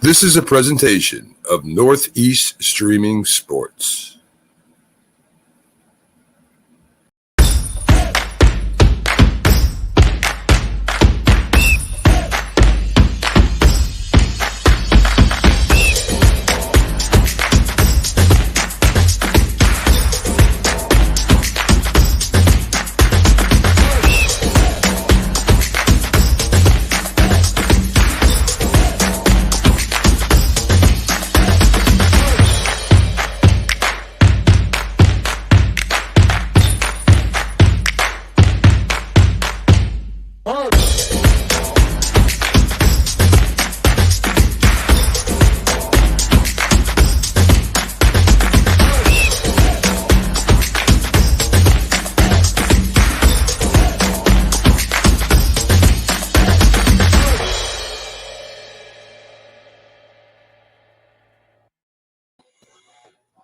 This is a presentation of Northeast Streaming Sports.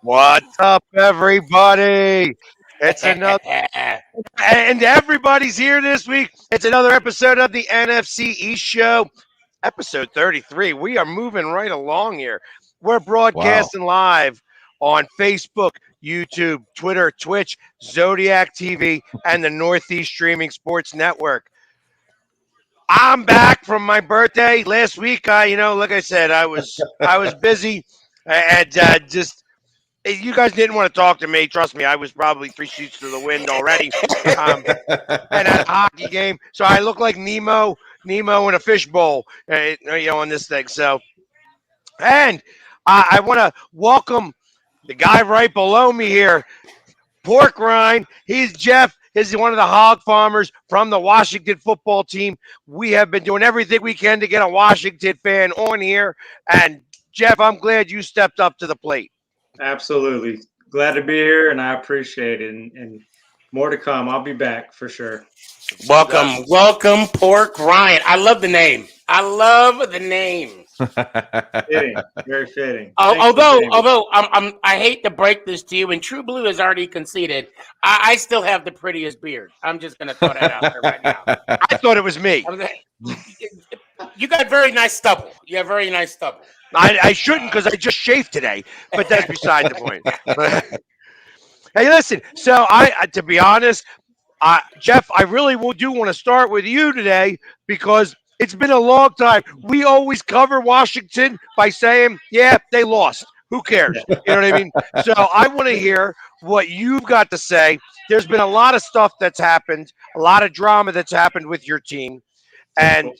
What's up, everybody? It's another, and everybody's here this week. It's another episode of the NFC East Show, episode 33. We are moving right along here. We're broadcasting live on Facebook, YouTube, Twitter, Twitch, Zodiac TV, and the Northeast Streaming Sports Network. I'm back from my birthday last week. Like I said, I was busy and you guys didn't want to talk to me. Trust me, I was probably 3 sheets to the wind already. And at a hockey game, so I look like Nemo in a fishbowl, on this thing. So, and I want to welcome the guy right below me here, Pork Rind. He's Jeff. He's one of the hog farmers from the Washington football team. We have been doing everything we can to get a Washington fan on here. And Jeff, I'm glad you stepped up to the plate. Absolutely. Glad to be here, and I appreciate it. And more to come. I'll be back for sure. Welcome, Pork Rind. I love the name. Fitting, very fitting. Although I hate to break this to you, and True Blue has already conceded, I still have the prettiest beard. I'm just going to throw that out there right now. I thought it was me. You got very nice stubble. You have very nice stubble. I shouldn't because I just shaved today, but that's beside the point. Hey, listen. So to be honest, Jeff, I really do want to start with you today because it's been a long time. We always cover Washington by saying, "Yeah, they lost. Who cares?" You know what I mean? So I want to hear what you've got to say. There's been a lot of stuff that's happened, a lot of drama that's happened with your team, and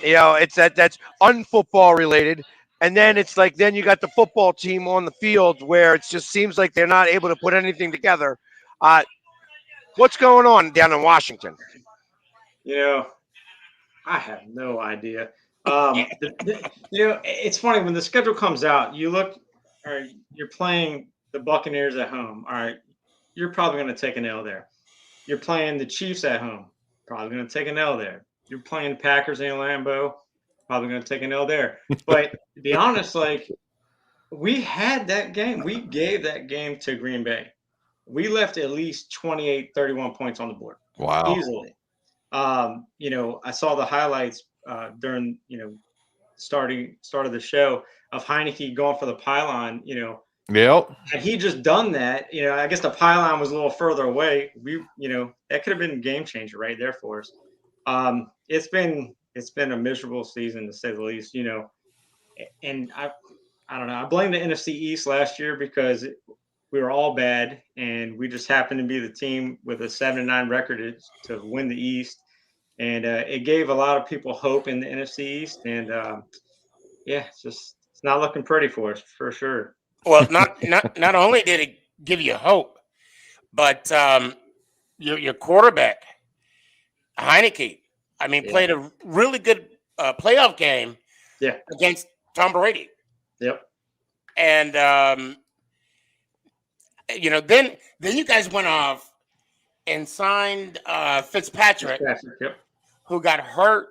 it's that's unfootball related. And then it's like, then you got the football team on the field where it just seems like they're not able to put anything together. What's going on down in Washington? I have no idea. It's funny when the schedule comes out, you look, all right, you're playing the Buccaneers at home. All right, you're probably going to take an L there. You're playing the Chiefs at home. Probably going to take an L there. You're playing Packers in Lambeau. Probably going to take an L there. But to be honest, we had that game. We gave that game to Green Bay. We left at least 28, 31 points on the board. Wow. Easily. I saw the highlights during, start of the show of Heineke going for the pylon, Yep. And he just done that. I guess the pylon was a little further away. That could have been a game changer right there for us. It's been a miserable season to say the least, and I don't know. I blame the NFC East last year because we were all bad and we just happened to be the team with a 7-9 record to win the East. And it gave a lot of people hope in the NFC East. And it's not looking pretty for us for sure. Well, not only did it give you hope, but your quarterback, Heineke, played a really good playoff game against Tom Brady. Yep. And, then you guys went off and signed Fitzpatrick, who got hurt,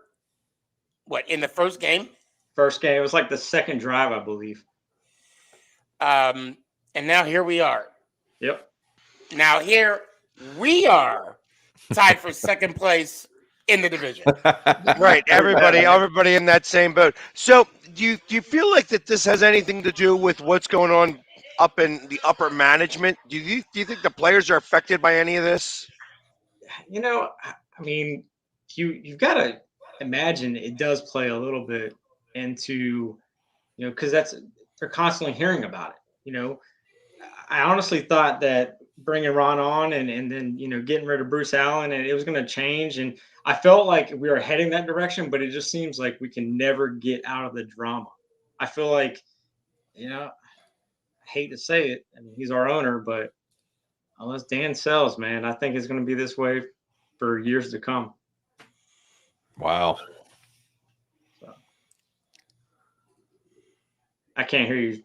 in the first game? First game. It was like the second drive, I believe. And now here we are. Yep. Now here we are tied for second place in the division. Right. Everybody in that same boat. So do you feel like that this has anything to do with what's going on up in the upper management? Do you think the players are affected by any of this? I mean, you've got to imagine it does play a little bit into, because they're constantly hearing about it. I honestly thought that bringing Ron on and then getting rid of Bruce Allen and it was going to change, and I felt like we were heading that direction, but it just seems like we can never get out of the drama. I feel like, I hate to say it, I mean he's our owner, but unless Dan sells, man, I think it's going to be this way for years to come. Wow. So, I can't hear you,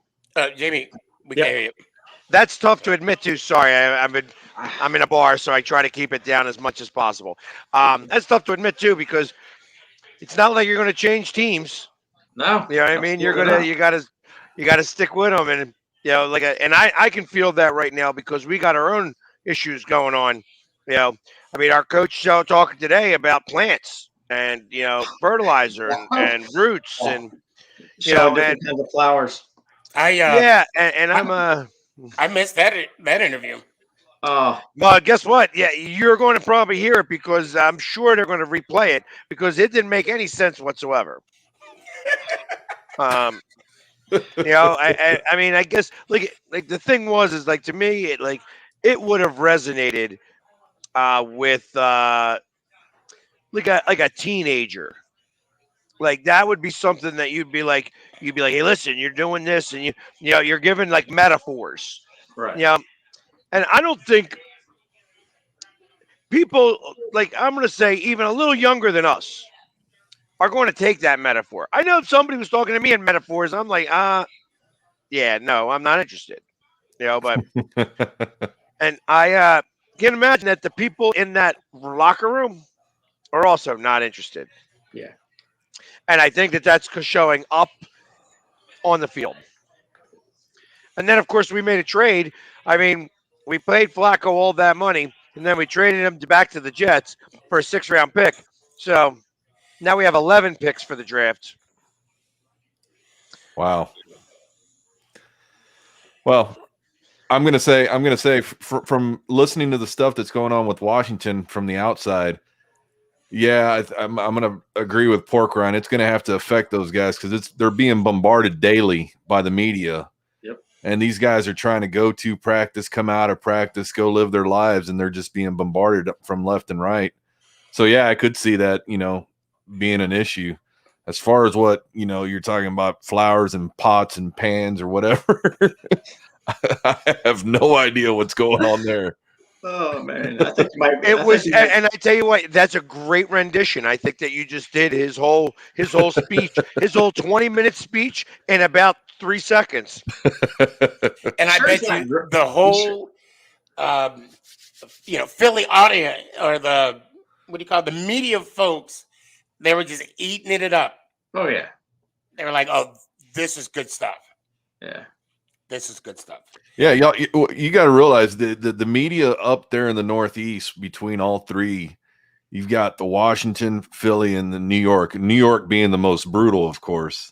Jamie. We Yep. can't hear you. That's tough to admit to. Sorry, I'm in a bar, so I try to keep it down as much as possible. That's tough to admit too because it's not like you're going to change teams. No, You know what I mean? absolutely not. You gotta stick with them, and I can feel that right now because we got our own issues going on. I mean, our coach talking today about plants and fertilizer and roots and Showing and different kinds of flowers. and I'm I missed that interview. Oh, well, guess what? Yeah, you're going to probably hear it because I'm sure they're going to replay it because it didn't make any sense whatsoever. I mean, I guess like the thing is like to me, it would have resonated with like a teenager. Like that would be something that you'd be like, hey, listen, you're doing this, and you're giving like metaphors. right. And I don't think people like I'm going to say even a little younger than us are going to take that metaphor. I know if somebody was talking to me in metaphors, I'm like, yeah, no, I'm not interested. But and I can imagine that the people in that locker room are also not interested. Yeah. And I think that that's showing up on the field. And then, of course, we made a trade. I mean, we paid Flacco all that money, and then we traded him back to the Jets for a 6th-round pick. So now we have 11 picks for the draft. Wow. Well, I'm gonna say from listening to the stuff that's going on with Washington from the outside, yeah, I'm gonna agree with Pork Rind. It's gonna have to affect those guys because they're being bombarded daily by the media. Yep. And these guys are trying to go to practice, come out of practice, go live their lives, and they're just being bombarded from left and right. So yeah, I could see that, being an issue. As far as what, you're talking about flowers and pots and pans or whatever, I have no idea what's going on there. Oh man, I think you might. It was, and I tell you what, that's a great rendition. I think that you just did his whole speech, his whole 20-minute speech in about 3 seconds. And I bet you the whole, Philly audience or the what do you call it, the media folks, they were just eating it up. Oh yeah. They were like, "Oh, this is good stuff. Yeah. This is good stuff." Yeah, y'all, you got to realize the media up there in the Northeast between all three, you've got the Washington, Philly, and the New York. New York being the most brutal, of course.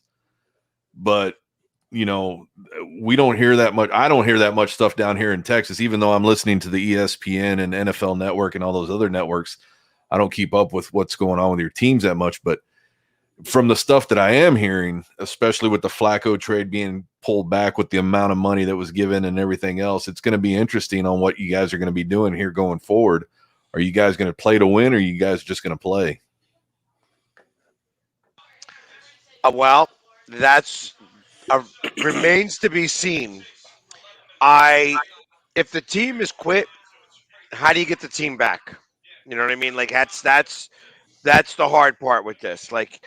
But, we don't hear that much. I don't hear that much stuff down here in Texas, even though I'm listening to the ESPN and NFL Network and all those other networks. I don't keep up with what's going on with your teams that much. But from the stuff that I am hearing, especially with the Flacco trade being pulled back with the amount of money that was given and everything else, it's going to be interesting on what you guys are going to be doing here going forward. Are you guys going to play to win, or are you guys just going to play? Well, that's remains to be seen. If the team is quit, how do you get the team back? You know what I mean? Like that's the hard part with this. Like,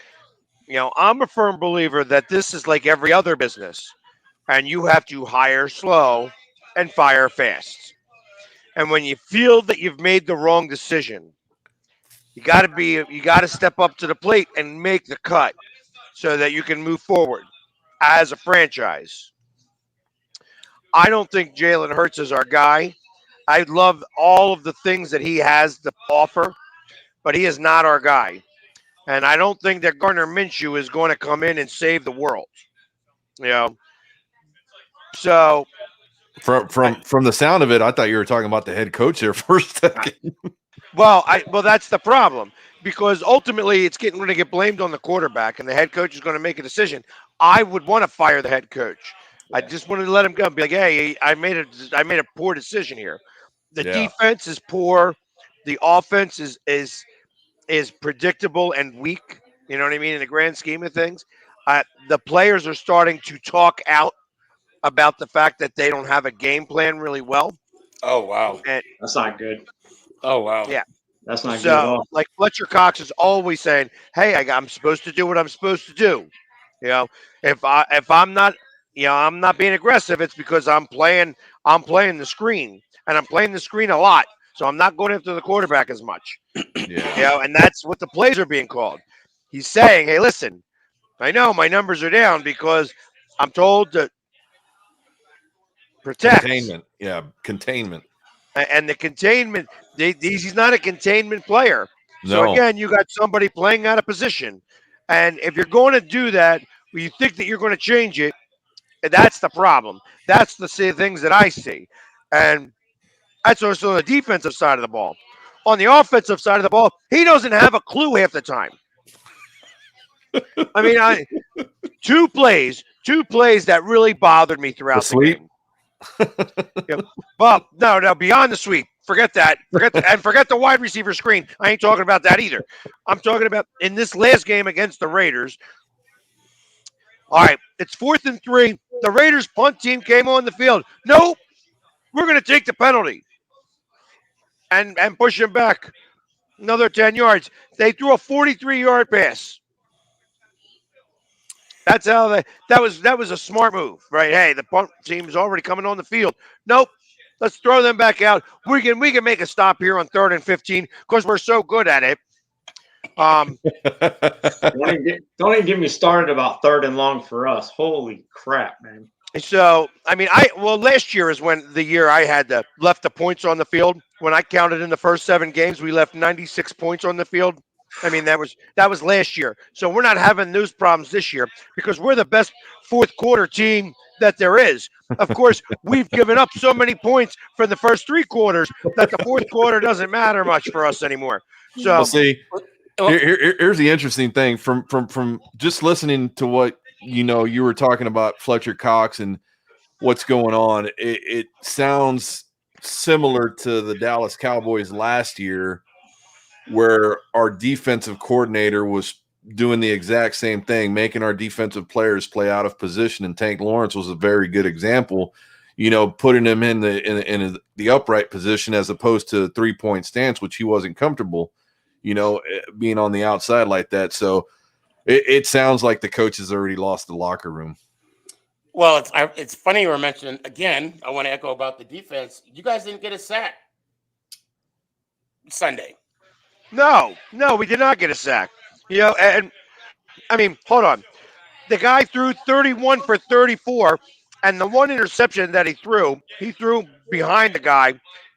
I'm a firm believer that this is like every other business, and you have to hire slow and fire fast. And when you feel that you've made the wrong decision, you got to step up to the plate and make the cut so that you can move forward as a franchise. I don't think Jalen Hurts is our guy. I love all of the things that he has to offer, but he is not our guy. And I don't think that Gardner Minshew is going to come in and save the world. You know, so From the sound of it, I thought you were talking about the head coach there for a second. well, that's the problem because ultimately it's going to get blamed on the quarterback, and the head coach is going to make a decision. I would want to fire the head coach. I just wanted to let him go and be like, "Hey, I made a poor decision here. The Yeah. defense is poor. The offense is predictable and weak. You know what I mean? In the grand scheme of things, the players are starting to talk out about the fact that they don't have a game plan really well. Oh wow. And That's not good. Oh wow. yeah, That's not good at so all. like Fletcher Cox is always saying, "Hey, I'm supposed to do what I'm supposed to do." You know, if I'm not, I'm not being aggressive. It's because I'm playing the screen, and I'm playing the screen a lot. So I'm not going after the quarterback as much. Yeah. And that's what the plays are being called. He's saying, "Hey, listen, I know my numbers are down because I'm told to protect." Containment. Yeah. Containment. And the containment, he's not a containment player. So No. again, you got somebody playing out of position. And if you're going to do that, you think that you're going to change it, that's the problem. That's the things that I see. And that's also the defensive side of the ball. On the offensive side of the ball, he doesn't have a clue half the time. I mean, two plays that really bothered me throughout the sweep? game. Yep. Well, no, beyond the sweep. Forget that. And forget the wide receiver screen. I ain't talking about that either. I'm talking about in this last game against the Raiders. All right, it's 4th and 3. The Raiders punt team came on the field. Nope, we're going to take the penalty and push him back another 10 yards. They threw a 43-yard pass. That's how that was a smart move, right? Hey, the punt team's already coming on the field. Nope. Let's throw them back out. We can make a stop here on 3rd and 15 because we're so good at it. Don't even get me started about 3rd and long for us. Holy crap, man. So I mean, last year is when the year I had left the points on the field. When I counted in the first 7 games, we left 96 points on the field. I mean, that was last year. So we're not having those problems this year because we're the best fourth quarter team that there is. Of course, we've given up so many points for the first 3 quarters that the fourth quarter doesn't matter much for us anymore. So Well, see, here's the interesting thing from just listening to what you were talking about Fletcher Cox and what's going on. It sounds similar to the Dallas Cowboys last year, where our defensive coordinator was doing the exact same thing, making our defensive players play out of position. And Tank Lawrence was a very good example, putting him in the upright position as opposed to 3-point stance, which he wasn't comfortable, being on the outside like that. So it sounds like the coach has already lost the locker room. Well, it's funny you were mentioning again. I want to echo about the defense. You guys didn't get a sack Sunday. no, we did not get a sack. And I mean, hold on. The guy threw 31 for 34, and the one interception that he threw behind the guy,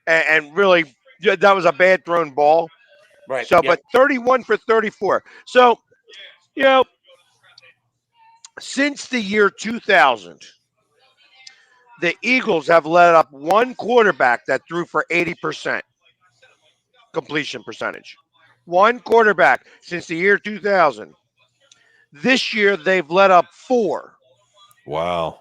and really that was a bad thrown ball. Right. So, Yep. but 31 for 34. So, since the year 2000, the Eagles have let up one quarterback that threw for 80% completion percentage. One quarterback since the year 2000. This year, they've let up 4. Wow.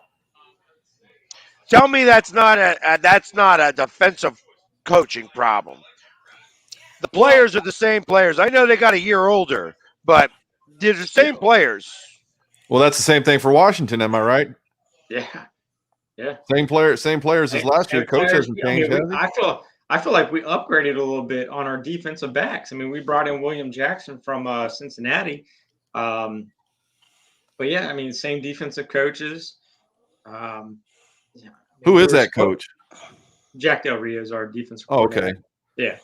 Tell me that's not a defensive coaching problem. The players are the same players. I know they got a year older, but they're the same players. Well, that's the same thing for Washington. Am I right? Yeah. Yeah. Same players as last year. Coach hasn't changed. I feel like we upgraded a little bit on our defensive backs. I mean, we brought in William Jackson from Cincinnati. But yeah, I mean, same defensive coaches. Who is that coach? Jack Del Rio is our defensive coordinator. coordinator. Yeah.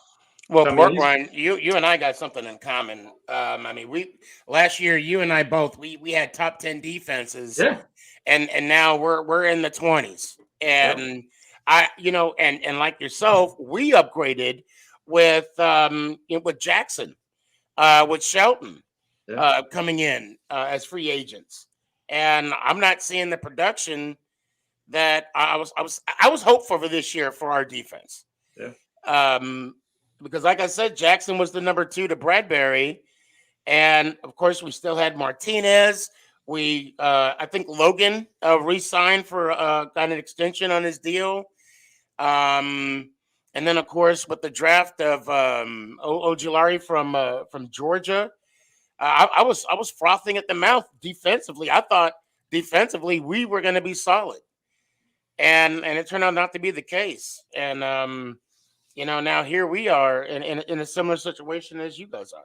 Well, Portline, you and I got something in common. I mean, we last year, you and I both we had top 10 defenses. Yeah. And now we're in the 20s. And and like yourself, we upgraded with Jackson, with Shelton. coming in as free agents, and I'm not seeing the production that I was hopeful for this year for our defense. Yeah. Because like I said, Jackson was the number 2 to Bradbury, and of course we still had Martinez. I think Logan re-signed for got an extension on his deal. And then of course with the draft of Ojulari from Georgia, I was frothing at the mouth defensively. I thought defensively we were going to be solid, and it turned out not to be the case. And now here we are in a similar situation as you guys are.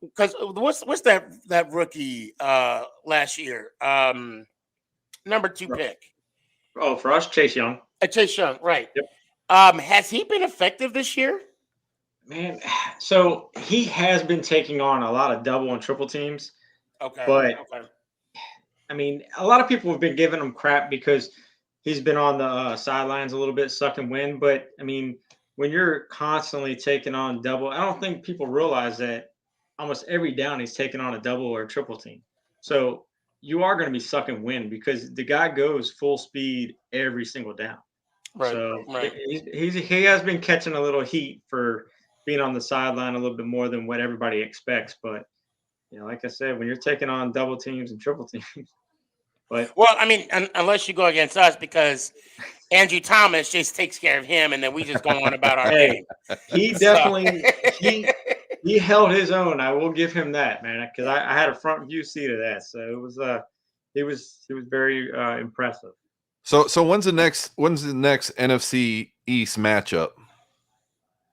Because what's that rookie last year? Number 2 pick. Oh, for us, Chase Young. Chase Young, right? Yep. Has he been effective this year? Man, so he has been taking on a lot of double and triple teams. Okay. But I mean, a lot of people have been giving him crap because he's been on the sidelines a little bit, sucking wind. But I mean, when you're constantly taking on double, I don't think people realize that almost every down he's taking on a double or a triple team. So you are going to be sucking wind because the guy goes full speed every single down. Right. So right. he has been catching a little heat for being on the sideline a little bit more than what everybody expects. But like I said, when you're taking on double teams and triple teams, but well, I mean, unless you go against us, because Andrew Thomas just takes care of him, and then we just go on about our game. He definitely he held his own. I will give him that, man, because I had a front view seat of that. So it was he was very impressive. So when's the next NFC East matchup?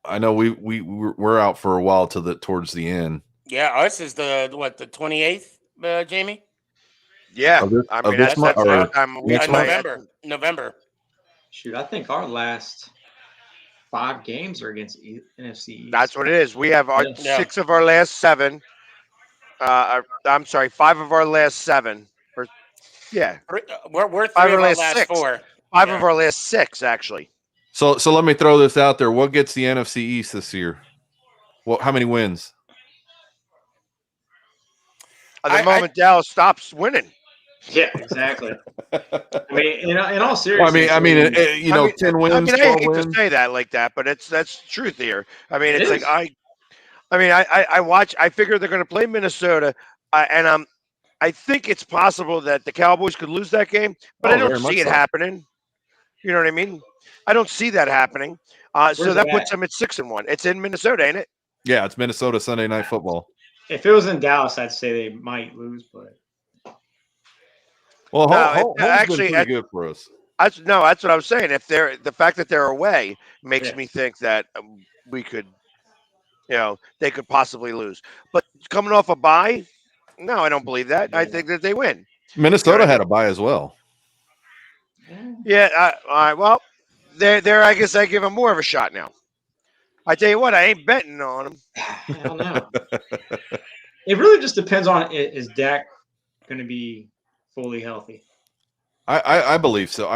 I know we're out for a while towards the end. Yeah, ours is the 28th, Jamie. Yeah, this month or November. Shoot, I think our last 5 games are against NFC East. That's what it is. We have 6 of our last 7. I'm sorry, 5 of our last 7. We're 3 of our last 6. 4. 5 of our last 6, actually. So let me throw this out there. What gets the NFC East this year? Well, how many wins? At the moment Dallas stops winning. Yeah, exactly. I mean, in all seriousness. I mean, 10 wins. I mean, I hate wins. to say that like that, but that's the truth here. I mean, it's like I watch. I figure they're going to play Minnesota, and I think it's possible that the Cowboys could lose that game, but I don't see it happening. You know what I mean? I don't see that happening. So that puts them at 6-1. It's in Minnesota, ain't it? Yeah, it's Minnesota Sunday Night Football. If it was in Dallas, I'd say they might lose, but. Well, home's actually been pretty good for us. That's what I was saying. If the fact that they're away makes me think that we could, they could possibly lose. But coming off a bye, no, I don't believe that. I think that they win. Minnesota had a bye as well. Yeah. All right. Well, there. I guess I give them more of a shot now. I tell you what, I ain't betting on them. Hell no. It really just depends on is Dak going to be fully healthy. I believe so.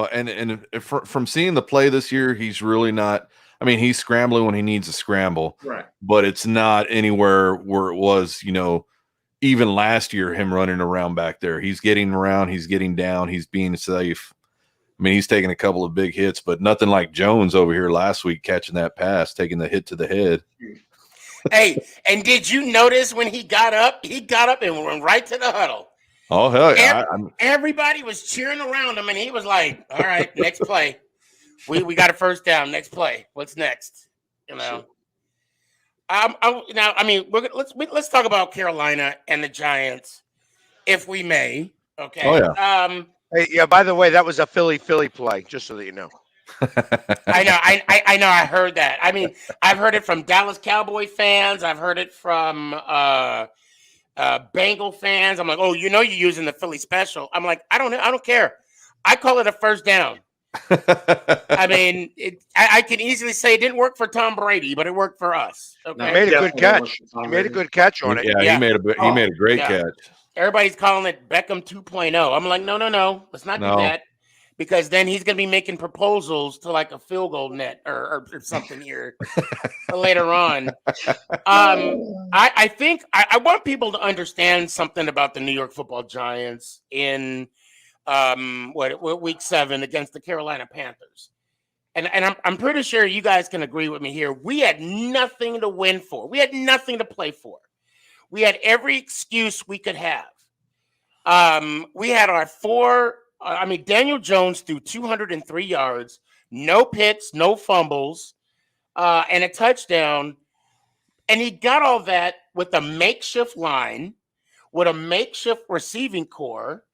And from seeing the play this year, he's really not. I mean, he's scrambling when he needs to scramble, right? But it's not anywhere where it was, even last year, him running around back there. He's getting around, he's getting down, he's being safe. I mean, he's taking a couple of big hits, but nothing like Jones over here last week catching that pass, taking the hit to the head. Hey, and did you notice when he got up? He got up and went right to the huddle. Oh, hell yeah. Everybody was cheering around him, and he was like, all right, next play. We got a first down. Next play. What's next? Now, I mean, let's talk about Carolina and the Giants, if we may. Okay. Oh, yeah. Hey, yeah, by the way, that was a Philly play, just so that you know. I know. I heard that. I mean, I've heard it from Dallas Cowboy fans. I've heard it from Bengal fans. I'm like, oh, you're using the Philly special. I'm like, I don't care. I call it a first down. I mean, I can easily say it didn't work for Tom Brady, but it worked for us. Okay? He made a good catch. He made a good catch on it. Yeah, he made a great catch. Everybody's calling it Beckham 2.0. I'm like, no. Let's not do that. because then he's going to be making proposals to like a field goal net or something here later on. I think I want people to understand something about the New York Football Giants in week 7 against the Carolina Panthers. And I'm pretty sure you guys can agree with me here. We had nothing to win for. We had nothing to play for. We had every excuse we could have. We had our Daniel Jones threw 203 yards, no picks, no fumbles, and a touchdown. And he got all that with a makeshift line, with a makeshift receiving core.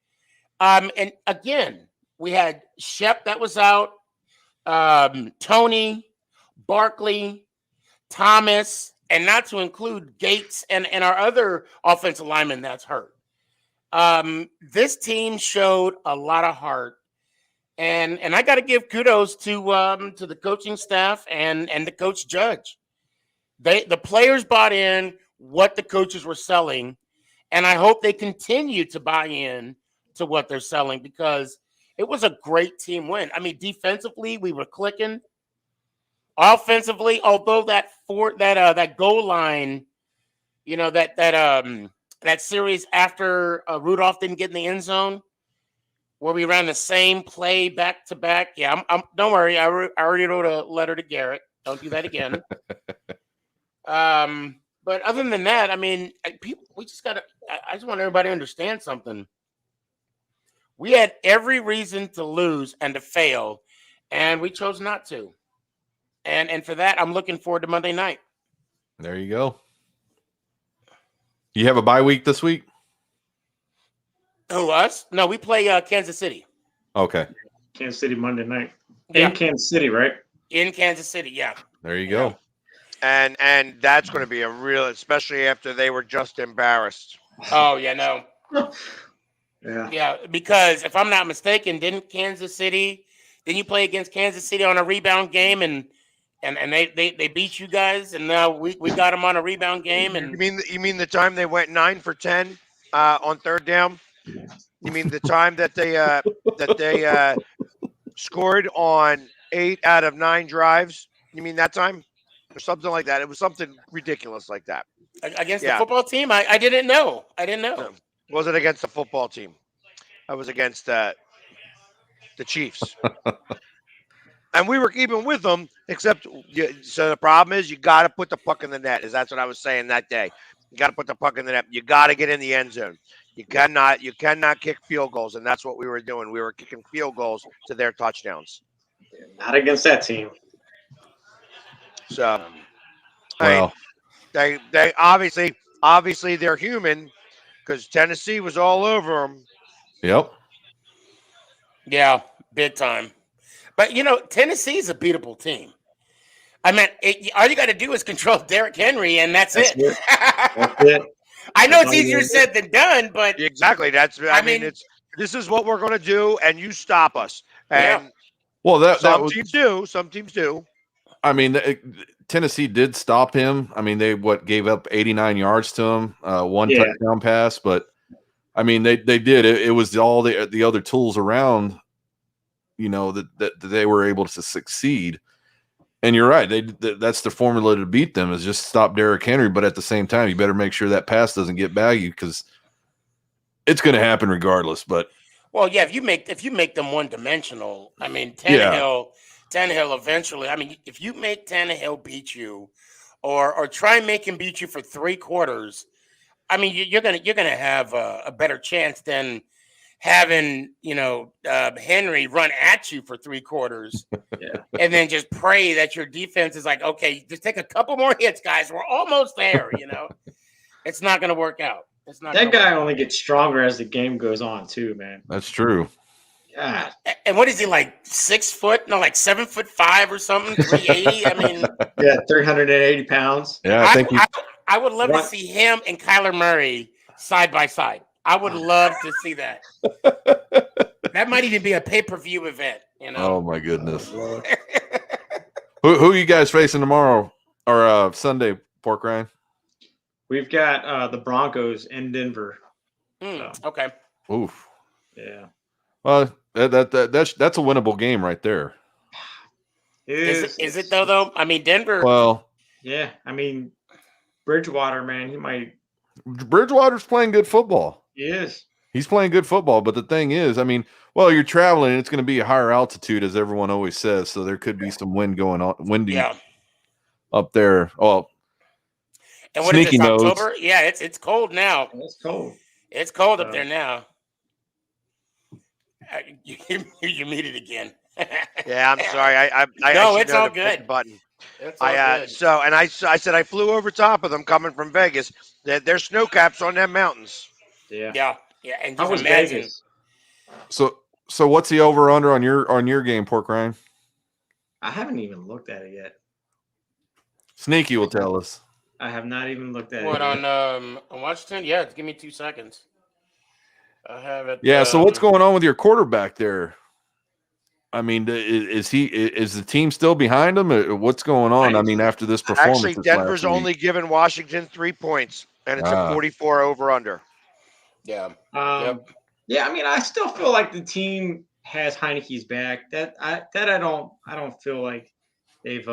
And again, we had Shep that was out, Tony, Barkley, Thomas, and not to include Gates and our other offensive lineman that's hurt. This team showed a lot of heart, and I got to give kudos to the coaching staff and the coach Judge. The players bought in what the coaches were selling, and I hope they continue to buy in to what they're selling because it was a great team win. I mean, defensively, we were clicking. Offensively, although that goal line, that series after Rudolph didn't get in the end zone, where we ran the same play back to back. Yeah, don't worry. I already wrote a letter to Garrett. Don't do that again. But other than that, I mean, we just gotta. I just want everybody to understand something. We had every reason to lose and to fail, and we chose not to. And for that, I'm looking forward to Monday night. There you go. You have a bye week this week? Who, us? No, we play Kansas City. Okay. Kansas City Monday night. Yeah. In Kansas City, right? In Kansas City, yeah. There you go. And that's going to be a real, especially after they were just embarrassed. Oh, yeah, no. Yeah. Yeah, because if I'm not mistaken, didn't you play against Kansas City on a rebound game and they beat you guys, and now we got them on a rebound game. And you mean the time they went 9 for 10 on third down? You mean the time that they scored on 8 out of 9 drives? You mean that time or something like that? It was something ridiculous like that against the football team. I didn't know. No. It wasn't against the football team. I was against the Chiefs. And we were keeping with them, except so the problem is you got to put the puck in the net. That's what I was saying that day. You got to put the puck in the net. You got to get in the end zone. You cannot kick field goals, and that's what we were doing. We were kicking field goals to their touchdowns. Not against that team. So, Well, they obviously they're human because Tennessee was all over them. Yep. Yeah, big time. But, Tennessee is a beatable team. I mean, all you got to do is control Derrick Henry, and that's it. That's it. I know it's easier said than done, but Exactly. I mean, this is what we're going to do, and you stop us. And well, teams do. Some teams do. I mean, Tennessee did stop him. I mean, they gave up 89 yards to him, one touchdown pass, but I mean, they did. It was all the other tools around. That they were able to succeed, and you're right. That's the formula to beat them is just stop Derrick Henry. But at the same time, you better make sure that pass doesn't get baggy because it's going to happen regardless. But if you make them one dimensional, I mean, Tannehill eventually. I mean, if you make Tannehill beat you, or try and make him beat you for 3 quarters, I mean, you're gonna have a better chance than having Henry run at you for 3 quarters and then just pray that your defense is like, okay, just take a couple more hits, guys. We're almost there. It's not going to work out. It's not. That guy only gets stronger as the game goes on, too, man. that's true. God. And what is he, like 6 foot? No, like 7'5" or something. 380. I mean, 380 pounds. Yeah, I would love to see him and Kyler Murray side by side. I would love to see that. That might even be a pay-per-view event, Oh my goodness. Who are you guys facing tomorrow or Sunday, Pork Rind? We've got the Broncos in Denver. Okay. Oof. Yeah. Well, that's a winnable game right there. Is it though? I mean, Denver. Well, Yeah, I mean, Bridgewater, man, Bridgewater's playing good football. he is. He's playing good football, but the thing is, I mean, well, you're traveling, and it's going to be a higher altitude, as everyone always says. So there could be some windy up there. Oh, and what is sneaky this, nose. October? Yeah, it's cold now. It's cold. It's cold up there now. You muted again. Yeah, I'm sorry. I No, should it's know all to push the good. button. It's all good. I said I flew over top of them coming from Vegas. There's snow caps on them mountains. Yeah. Yeah, and How just was imagine. Vegas? So what's the over under on your game, Pork Ryan? I haven't even looked at it yet. Sneaky will tell us. I have not even looked at What it. on Washington? Yeah, give me 2 seconds. I have it. Yeah. So what's going on with your quarterback there? I mean, is the team still behind him? What's going on? I mean, after this performance, Actually, Denver's only given Washington 3 points, and it's a 44 over under. Yeah. Yeah, I mean, I still feel like the team has Heineke's back. I don't feel like they've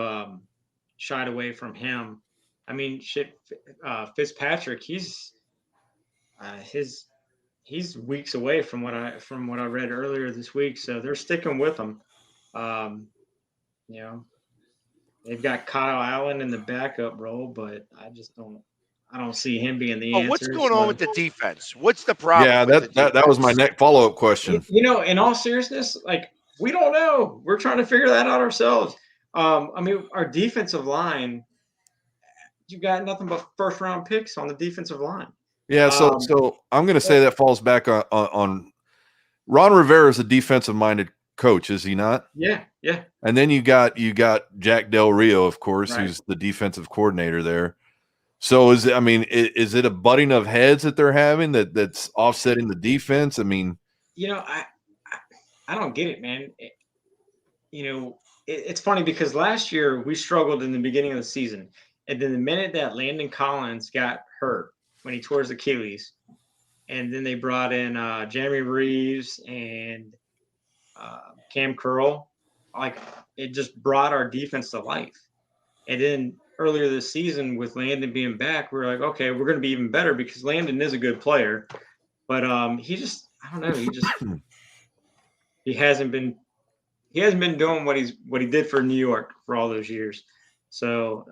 shied away from him. I mean, Fitzpatrick, he's weeks away from what I read earlier this week, so they're sticking with him. You know, they've got Kyle Allen in the backup role, but I don't see him being the answer. What's going on with the defense? What's the problem? Yeah, that was my next follow-up question. You know, in all seriousness, like, we don't know. We're trying to figure that out ourselves. I mean, our defensive line, you got nothing but first-round picks on the defensive line. Yeah, so I'm going to say that falls back on Ron Rivera is a defensive-minded coach, is he not? Yeah. And then you got Jack Del Rio, of course, Right. who's the defensive coordinator there. So is it a butting of heads that they're having that's offsetting the defense? I mean, you know, I don't get it, man. It's funny because last year we struggled in the beginning of the season, and then the minute that Landon Collins got hurt when he tore his Achilles, and then they brought in Jeremy Reeves and Cam Curl, like, it just brought our defense to life. And then earlier this season, with Landon being back, we were like, okay, we're going to be even better because Landon is a good player, but he just, I don't know, he hasn't been doing what he did for New York for all those years. So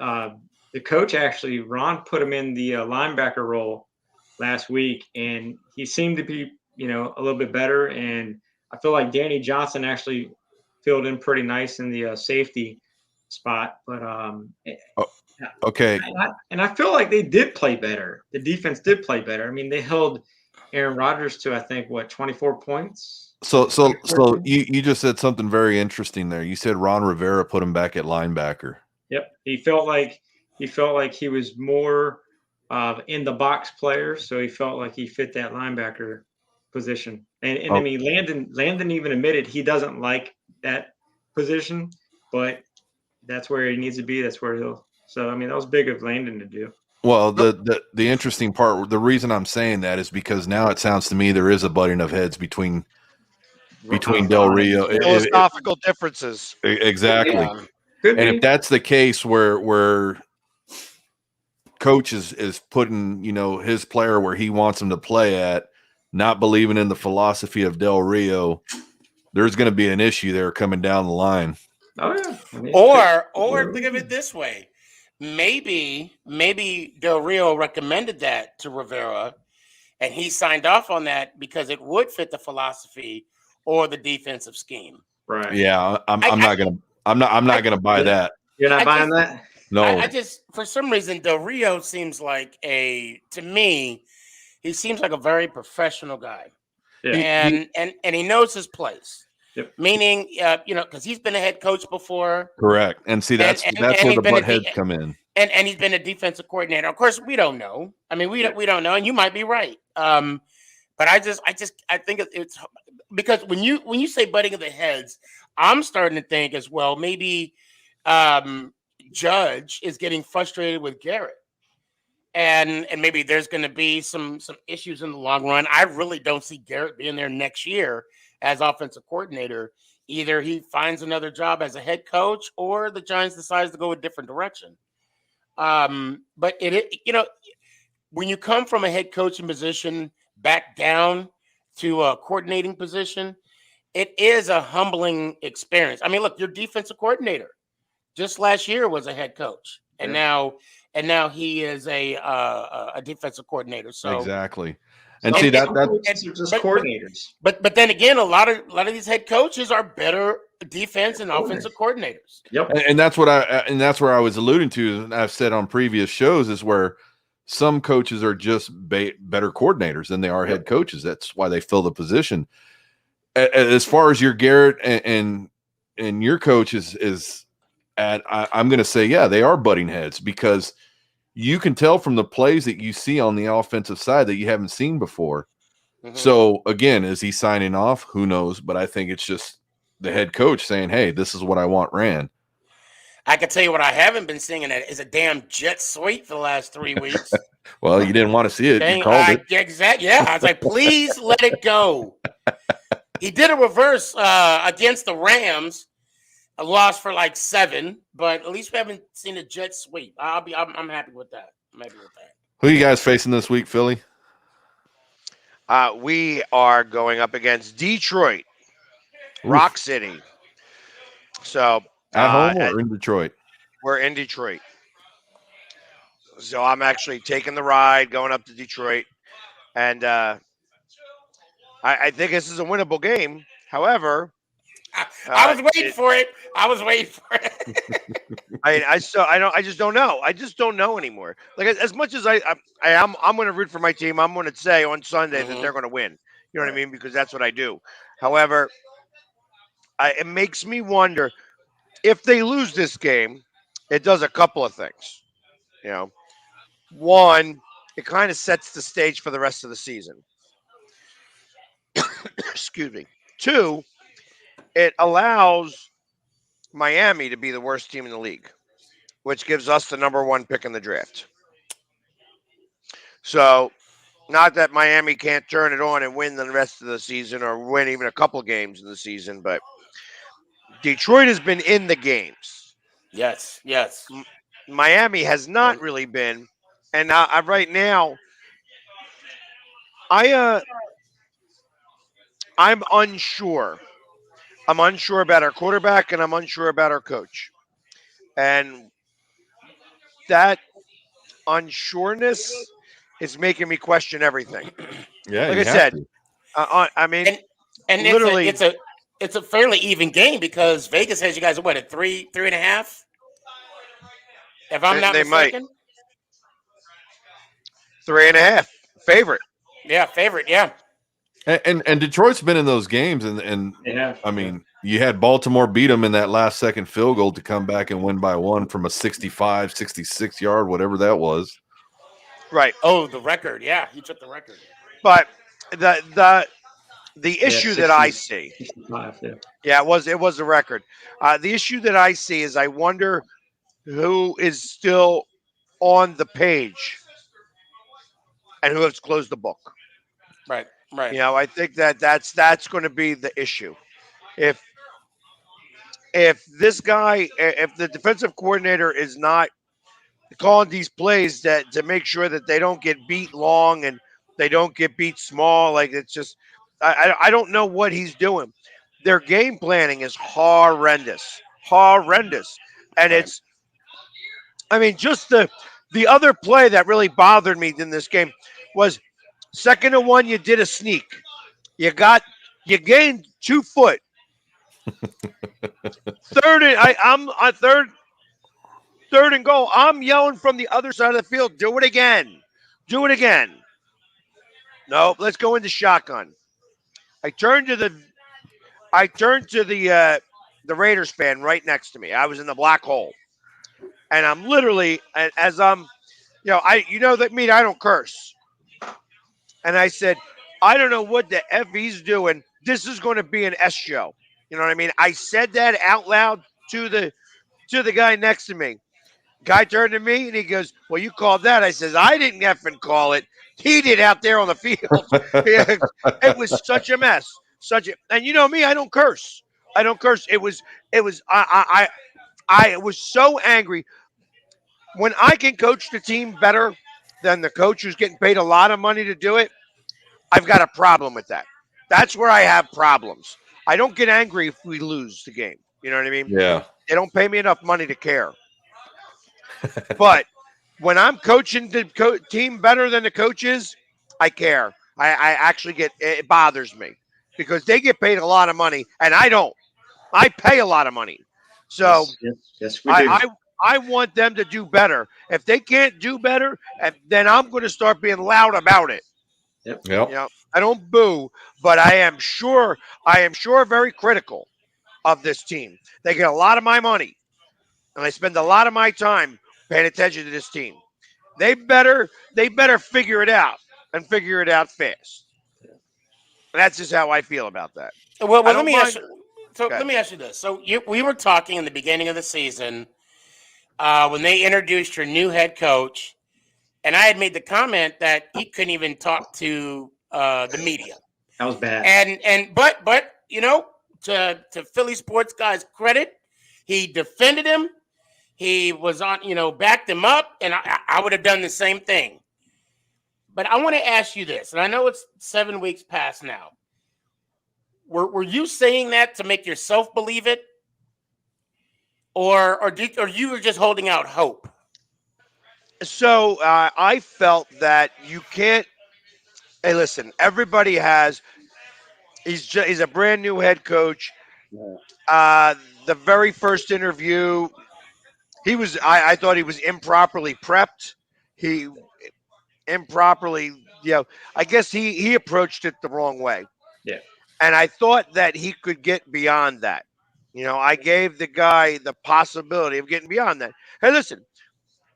the coach, actually, Ron, put him in the linebacker role last week, and he seemed to be, a little bit better. And I feel like Danny Johnson actually filled in pretty nice in the safety spot. But okay. And I feel like they did play better. The defense did play better. I mean, they held Aaron Rodgers to, I think, 24 points. So you just said something very interesting there. You said Ron Rivera put him back at linebacker. Yep, he felt like he was more in the box player, so he felt like he fit that linebacker position. And I mean, Landon even admitted he doesn't like that position, but that's where he needs to be. That's where he'll. So I mean, that was big of Landon to do. Well, the interesting part, the reason I'm saying that is because now it sounds to me there is a butting of heads between Del Rio. Philosophical differences. Exactly. Could and be. if that's the case where coach is putting, his player where he wants him to play at, not believing in the philosophy of Del Rio, there's going to be an issue there coming down the line. Oh yeah. I mean, Or think of it this way. Maybe Del Rio recommended that to Rivera, and he signed off on that because it would fit the philosophy or the defensive scheme. Right. Yeah, I'm not gonna buy that. You're not buying that? No. I just, for some reason, Del Rio seems like he seems like a very professional guy. Yeah. And he knows his place. Yep. Meaning, because he's been a head coach before. Correct. And see, that's where the butt heads come in. And he's been a defensive coordinator. Of course, we don't know. I mean, we don't know, and you might be right. But I think it's because when you say butting of the heads, I'm starting to think as well, maybe Judge is getting frustrated with Garrett. and maybe there's going to be some issues in the long run. I really don't see Garrett being there next year as offensive coordinator. Either he finds another job as a head coach, or the Giants decides to go a different direction. But when you come from a head coaching position back down to a coordinating position, it is a humbling experience. I mean, look, your defensive coordinator just last year was a head coach, and now he is a defensive coordinator. So Exactly. And Some see that coaches are just coordinators. but then again, a lot of these head coaches are better defense and offensive coordinators. Yep. and that's what that's where I was alluding to, and I've said on previous shows, is where some coaches are just better coordinators than they are head coaches. That's why they fill the position. As far as your Garrett and your coach is at, I'm going to say, yeah, they are butting heads, because you can tell from the plays that you see on the offensive side that you haven't seen before. Mhm. So again, is he signing off? Who knows? But I think it's just the head coach saying, hey, this is what I want ran. I can tell you what I haven't been singing at is a damn jet sweep for the last 3 weeks. Well, you didn't want to see it. Dang, You called it. Exactly. Yeah, I was like, please let it go. He did a reverse against the Rams, a loss for like 7, but at least we haven't seen a jet sweep. I'm happy with that. I'm happy with that. Who you guys facing this week, Philly? We are going up against Detroit, Rock City. So At home or in Detroit? we're in Detroit. So I'm actually taking the ride, going up to Detroit, and I think this is a winnable game. However, I was waiting for it. I was waiting for it. I just don't know. I just don't know anymore. Like, as much as I'm going to root for my team. I'm going to say on Sunday that they're going to win. You know what I mean? Because that's what I do. However, it makes me wonder if they lose this game. It does a couple of things. You know, one, it kind of sets the stage for the rest of the season. Excuse me. Two, it allows Miami to be the worst team in the league, which gives us the number 1 pick in the draft. So, not that Miami can't turn it on and win the rest of the season or win even a couple games in the season, but Detroit has been in the games. Yes. Miami has not really been, and right now, I'm unsure. I'm unsure about our quarterback, and I'm unsure about our coach, and that unsureness is making me question everything. Yeah, Like you I have said, to. I mean, And literally, it's a fairly even game because Vegas has you guys at what, at 3.5? If I'm not they might mistaken. 3.5 favorite. Yeah, favorite. Yeah. And Detroit's been in those games, and Yeah. I mean, you had Baltimore beat them in that last second field goal to come back and win by 1 from a 65, 66 yard, whatever that was. Right. Oh, the record. Yeah, he took the record. But the issue 60, that I see, 65, yeah, it was a record. The issue that I see is I wonder who is still on the page and who has closed the book. Right. You know, I think that's going to be the issue. If this guy, if the defensive coordinator is not calling these plays to make sure that they don't get beat long and they don't get beat small, like it's just, I don't know what he's doing. Their game planning is horrendous, and it's, I mean, just the other play that really bothered me in this game was 2nd and 1. You did a sneak. You gained 2 foot. I'm on third and goal. I'm yelling from the other side of the field. Do it again. No, let's go into shotgun. I turned to the Raiders fan right next to me. I was in the black hole, and I'm literally, as I'm, you know that me, I don't curse, and I said, I don't know what the F he's doing. This is going to be an S show. You know what I mean? I said that out loud to the guy next to me. Guy turned to me and he goes, "Well, you called that." I says, "I didn't effing call it. He did out there on the field." It was such a mess. And you know me, I don't curse. I don't curse. I was so angry when I can coach the team better than the coach who's getting paid a lot of money to do it. I've got a problem with that. That's where I have problems. I don't get angry if we lose the game. You know what I mean? Yeah. They don't pay me enough money to care. But when I'm coaching the team better than the coaches, I care. I actually it bothers me because they get paid a lot of money and I don't. I pay a lot of money. So yes, we do. I want them to do better. If they can't do better, then I'm going to start being loud about it. Yep. You know, I don't boo, but I am sure very critical of this team. They get a lot of my money, and I spend a lot of my time paying attention to this team. They better figure it out and figure it out fast. And that's just how I feel about that. Well, I let don't me mind. ask you. So let me ask you this. So we were talking in the beginning of the season when they introduced your new head coach, and I had made the comment that he couldn't even talk to the media. That was bad. But to Philly sports guys' credit, he defended him. He was on, backed him up, and I would have done the same thing. But I want to ask you this, and I know it's 7 weeks past now. Were you saying that to make yourself believe it, or you were just holding out hope? So I felt that you can't. Hey, listen. Everybody has. He's a brand new head coach. The very first interview, he was. I thought he was improperly prepped. He improperly. I guess he approached it the wrong way. Yeah. And I thought that he could get beyond that. I gave the guy the possibility of getting beyond that. Hey, listen,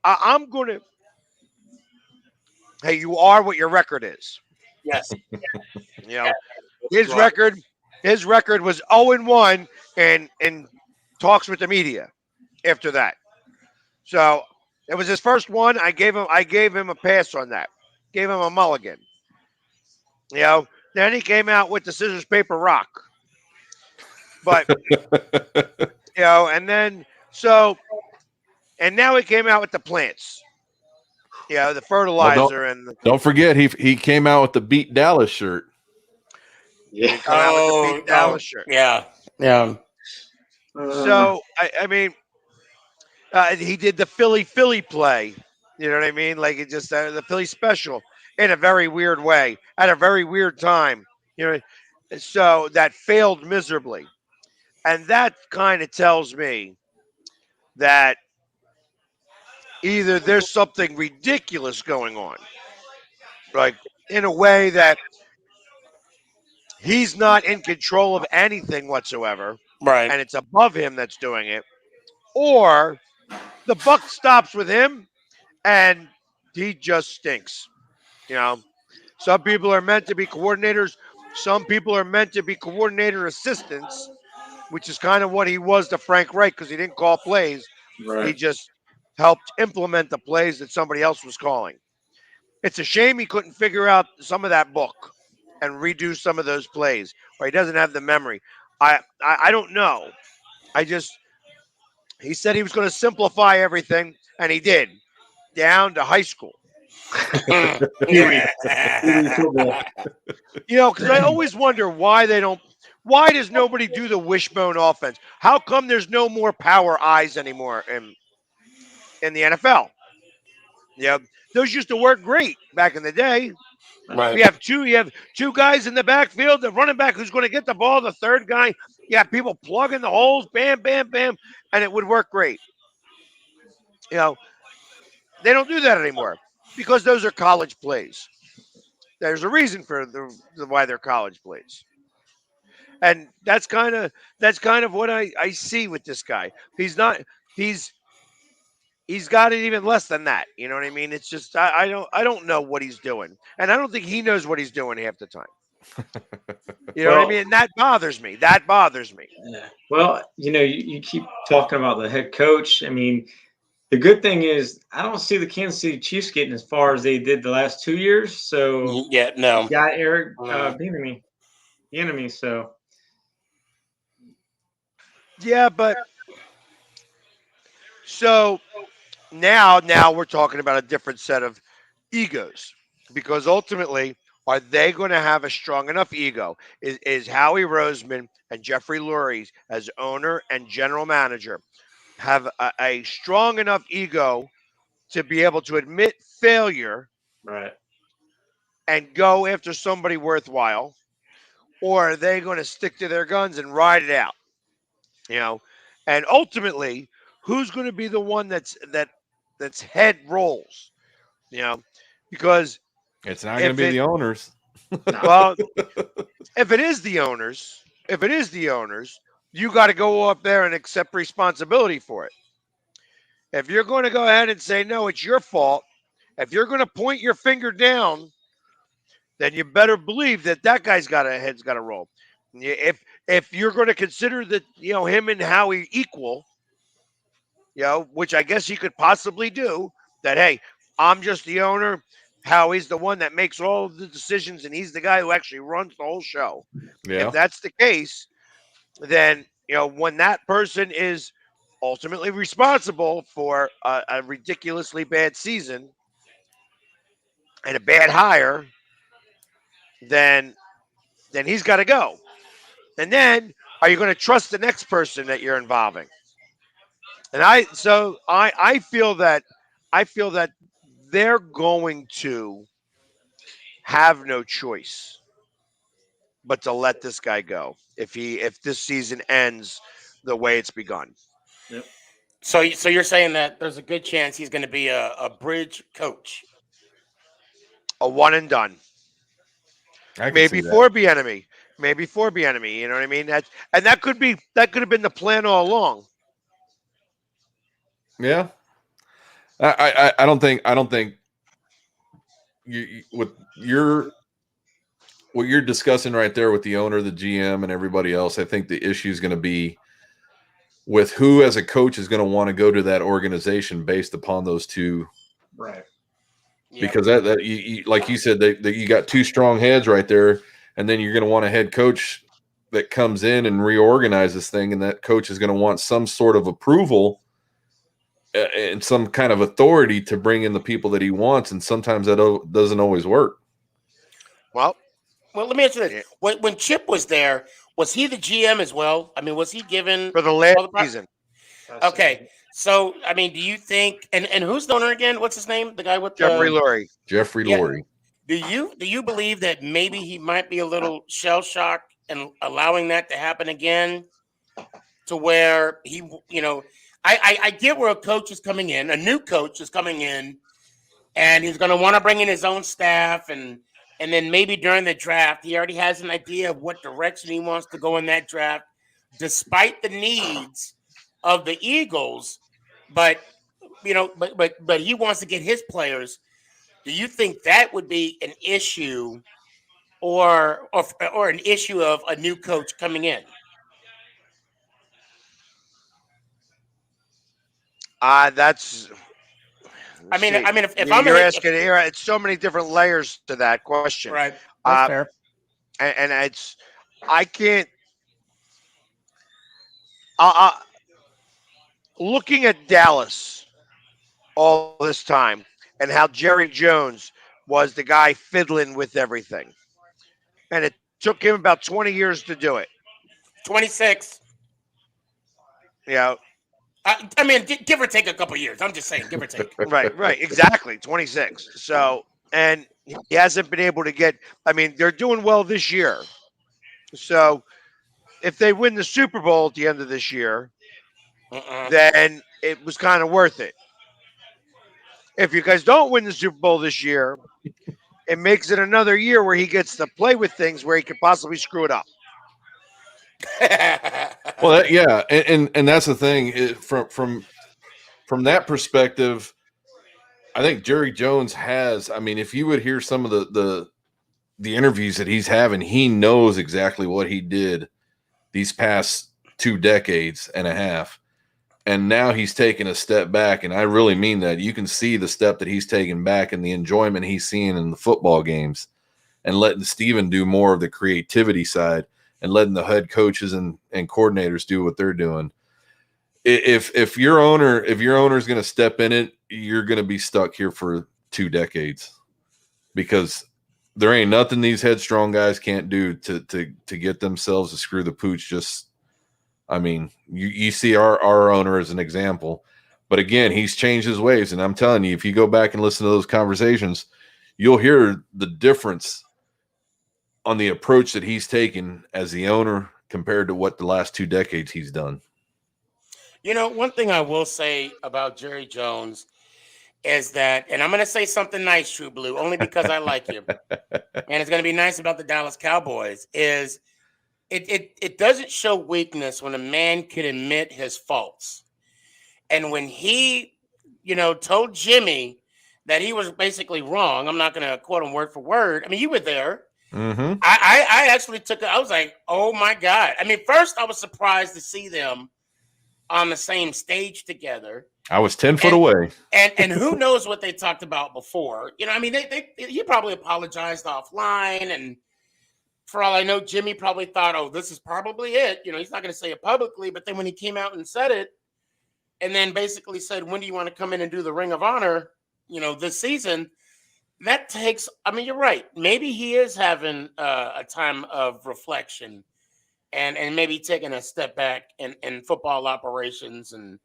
I'm going to. Hey, you are what your record is. Yes. His record was 0-1 in talks with the media after that. So it was his first one. I gave him a pass on that. Gave him a mulligan. Then he came out with the scissors, paper, rock. But and now he came out with the plants. The fertilizer don't forget he came out with the Beat Dallas shirt. Yeah. come out with the Beat Dallas shirt. Yeah. So I mean, he did the Philly play. You know what I mean? Like it just the Philly special in a very weird way at a very weird time. So that failed miserably, and that kind of tells me that either there's something ridiculous going on, like in a way that he's not in control of anything whatsoever, Right. and it's above him that's doing it, or the buck stops with him and he just stinks. Some people are meant to be coordinators. Some people are meant to be coordinator assistants, which is kind of what he was to Frank Reich because he didn't call plays. Right. He just helped implement the plays that somebody else was calling. It's a shame he couldn't figure out some of that book and redo some of those plays, or he doesn't have the memory. I don't know. He said he was going to simplify everything, and he did, down to high school. Because I always wonder why does nobody do the wishbone offense? How come there's no more power eyes anymore in the NFL? Those used to work great back in the day. Right. You have two guys in the backfield, the running back who's going to get the ball, the third guy. You have people plugging the holes, bam, bam, bam, and it would work great. They don't do that anymore because those are college plays. There's a reason for why they're college plays. And that's kind of what I see with this guy. He's got it even less than that. You know what I mean? It's just I don't know what he's doing, and I don't think he knows what he's doing half the time. You know what I mean? And that bothers me. Yeah. Well, you keep talking about the head coach. I mean, The good thing is I don't see the Kansas City Chiefs getting as far as they did the last 2 years. So Yeah, no. you got Eric Mm. Bieniemy. So Yeah, but so now we're talking about a different set of egos because ultimately, are they going to have a strong enough ego? Is Howie Roseman and Jeffrey Lurie as owner and general manager have a strong enough ego to be able to admit failure right, and go after somebody worthwhile, or are they going to stick to their guns and ride it out? You know, and ultimately, who's going to be the one that's head rolls? You know, because It's not going to if be it the owners. no, well, if it is the owners, you got to go up there and accept responsibility for it. If you're going to go ahead and say no, it's your fault. If you're going to point your finger down, then you better believe that that guy's got a head's got to roll. If you're going to consider that him and Howie equal, which I guess he could possibly do, that hey, I'm just the owner. Howie's the one that makes all of the decisions, and he's the guy who actually runs the whole show. If Yeah. that's the case, then when that person is ultimately responsible for a ridiculously bad season and a bad hire, then he's got to go. And then, are you going to trust the next person that you're involving? And I feel that they're going to have no choice but to let this guy go if this season ends the way it's begun. yep. So you're saying that there's a good chance he's going to be a bridge coach. A one and done. I can see Maybe that. for enemy. Maybe for enemy. You know what I mean? That could have been the plan all along. Yeah. I don't think with what you're discussing right there with the owner, the GM, and everybody else. I think the issue is going to be with who, as a coach, is going to want to go to that organization based upon those two. Right. Yep. Because that you, like you said, that you got two strong heads right there, and then you're going to want a head coach that comes in and reorganizes this thing, and that coach is going to want some sort of approval and some kind of authority to bring in the people that he wants, and sometimes that doesn't always work. Well, let me answer this. yeah, When Chip was there, was he the GM as well? I mean, was he given for the last all the season, Okay, so I mean, do you think and who's the owner again? What's his name? The guy with Jeffrey the Lurie. Jeffrey yeah. Lurie. Do you believe that maybe he might be a little shell shocked and allowing that to happen again, to where I get where a coach is coming in, a new coach is coming in, and he's going to want to bring in his own staff, and then maybe during the draft he already has an idea of what direction he wants to go in that draft, despite the needs of the Eagles, but but he wants to get his players. Do you think that would be an issue, or an issue of a new coach coming in? That's. I mean, See, if I'm a you're head, asking here. It's so many different layers to that question. right, that's Uh, fair. and it's I can't. Uh, looking at Dallas all this time and how Jerry Jones was the guy fiddling with everything, and it took him about 20 years to do it. 26. You know, I mean, give or take a couple years. I'm just saying, give or take. right, exactly, 26. So, and he hasn't been able to get. I mean, they're doing well this year. So, if they win the Super Bowl at the end of this year, then it was kind of worth it. If you guys don't win the Super Bowl this year, it makes it another year where he gets to play with things where he could possibly screw it up. Well, yeah, and that's the thing from that perspective. I think Jerry Jones has. I mean, if you would hear some of the interviews that he's having, he knows exactly what he did these past 2 decades and a half. And now he's taking a step back, and I really mean that. You can see the step that he's taking back and the enjoyment he's seeing in the football games, and letting Steven do more of the creativity side and letting the head coaches and coordinators do what they're doing. If your owner is going to step in it, you're going to be stuck here for 2 decades, because there ain't nothing these headstrong guys can't do to get themselves to screw the pooch. Just, I mean, you see our owner as an example, but again, he's changed his ways. And I'm telling you, if you go back and listen to those conversations, you'll hear the difference on the approach that he's taken as the owner compared to what the last 2 decades he's done. You know, one thing I will say about Jerry Jones is that, and I'm going to say something nice, True Blue, only because I like you, and it's going to be nice about the Dallas Cowboys, is it doesn't show weakness when a man can admit his faults. And when he, told Jimmy that he was basically wrong, I'm not going to quote him word for word. I mean, you were there. Mm-hmm. I actually I was like, oh my God. I mean, first I was surprised to see them on the same stage together. I was 10 foot away. And who knows what they talked about before. I mean, he probably apologized offline. And for all I know, Jimmy probably thought, oh, this is probably it. He's not going to say it publicly. But then when he came out and said it, and then basically said, when do you want to come in and do the Ring of Honor, this season, that takes, I mean, you're right. Maybe he is having a time of reflection and maybe taking a step back in football operations and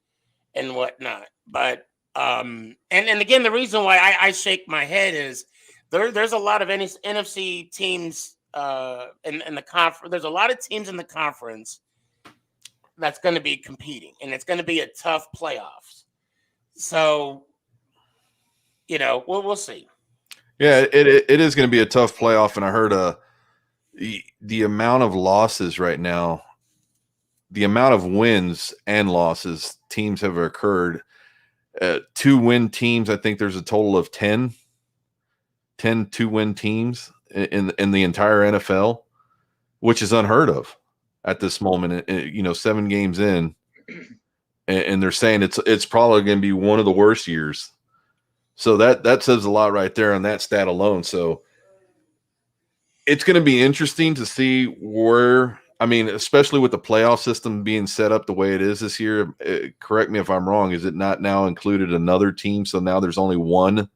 whatnot. But and again, the reason why I shake my head is there's a lot of NFC teams in the conference. There's a lot of teams in the conference that's going to be competing, and it's going to be a tough playoffs. So, we'll see. Yeah, it is going to be a tough playoff, and I heard the amount of losses right now, the amount of wins and losses teams have occurred. 2-win teams, I think there's a total of 10 2-win teams in the entire NFL, which is unheard of at this moment. 7 games in, and they're saying it's probably going to be one of the worst years. So that says a lot right there on that stat alone. So it's going to be interesting to see where, I mean, especially with the playoff system being set up the way it is this year. Correct me if I'm wrong. Is it not now included another team? So now there's only one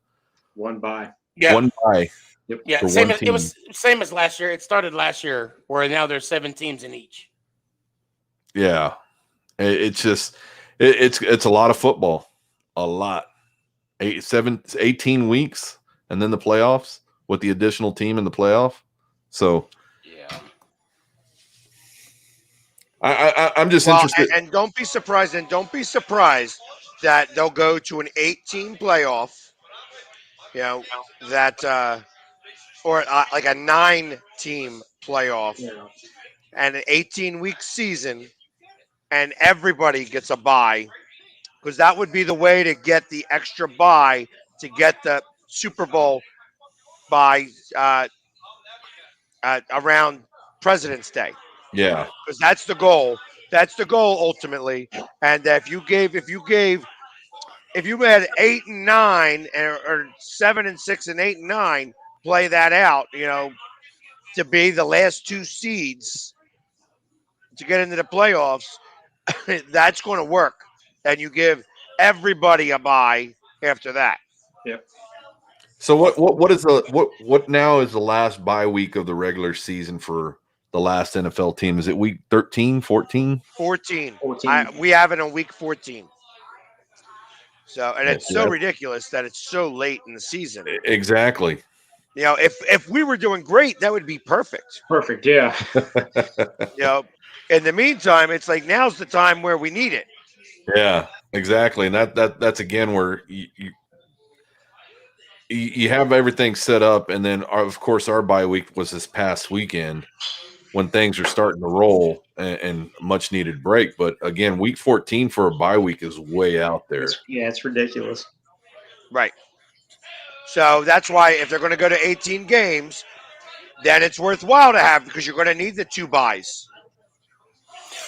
bye. Yeah. One bye. Yep. Yeah. It was same as last year. It started last year, where now there's 7 teams in each. Yeah. It's just, it's a lot of football, a lot. 18 weeks, and then the playoffs with the additional team in the playoff. So yeah, I'm just interested. And don't be surprised. That they'll go to an 8-team playoff. Or like a 9-team playoff, and an 18-week season, and everybody gets a bye. Because that would be the way to get the extra bye to get the Super Bowl by around President's Day. Yeah, because that's the goal. That's the goal ultimately. And if you had 8 and 9 or 7 and 6 and 8 and 9, play that out. To be the last 2 seeds to get into the playoffs, that's going to work. And you give everybody a bye after that. Yep. So what now is the last bye week of the regular season for the last NFL team? Is it week 13, 14? 14. We have it on week 14. So, and it's so ridiculous that it's so late in the season. Exactly. If we were doing great, that would be perfect. Perfect, yeah. In the meantime, it's like now's the time where we need it. Yeah, exactly. And that's again where you have everything set up, and then of course our bye week was this past weekend when things are starting to roll and much needed break. But again, week 14 for a bye week is way out there. It's ridiculous. Right. So that's why if they're going to go to 18 games, then it's worthwhile to have, because you're going to need the 2 buys.